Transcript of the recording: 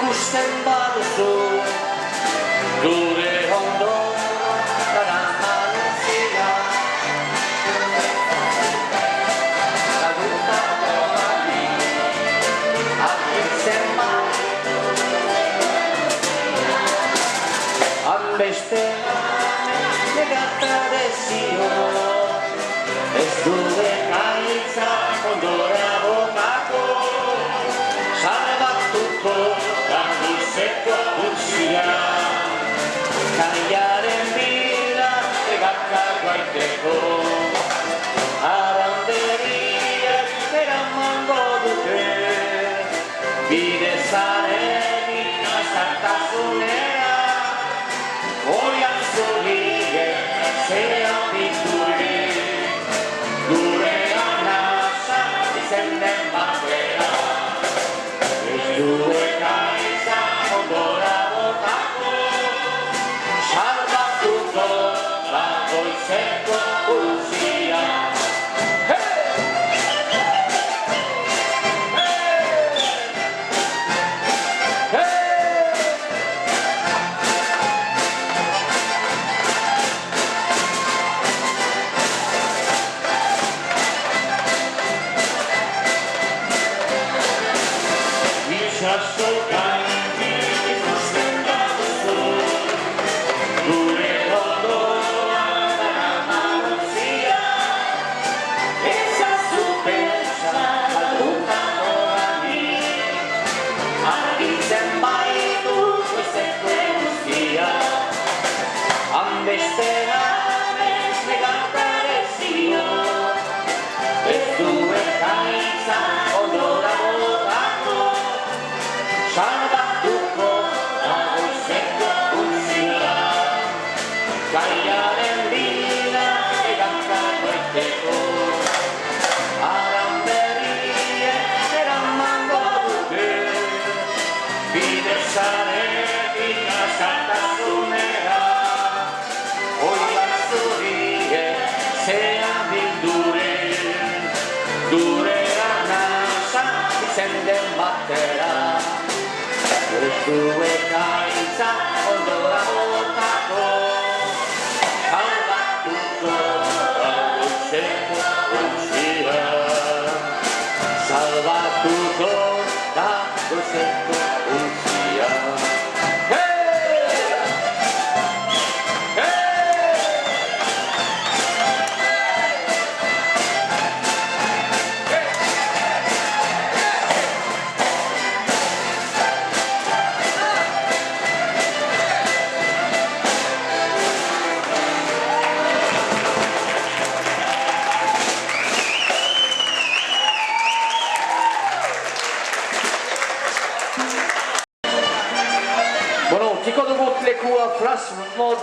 ikusten baduzu gure ondo dara manusia lagutako bali argitzen baitu hanbeste negatadezio ez duen aitza ondora botako salbatuko gandizeko utzia kaiaren bila egakako aiteko aranderiak eramango dute bidezaren ikasartasunera oian zurige zean bituri gure anasa izen den batera ez duek aitza ondora botako salbatuko bakoitzeko utzia. Itxaso gaindi ikusten baduzu gure ondoan dara manusia ezazu pentsa galdutako gani argitzen baitu goizeko guztia hanbeste namez negatadezio ez duen aitza ondora botako salbatuko bakoitzeko utzia kaiaren bila egakako aiteko aranberriek eramango dute bidezaren ikasartasunera oian zuriek zean bilduren gure anasa izen den batera ez duek aitza ondora botako salbatuko bakoitzeko utzia salbatuko bakoitzeko utzia. Bueno, chicos de Motlekua Flash Mod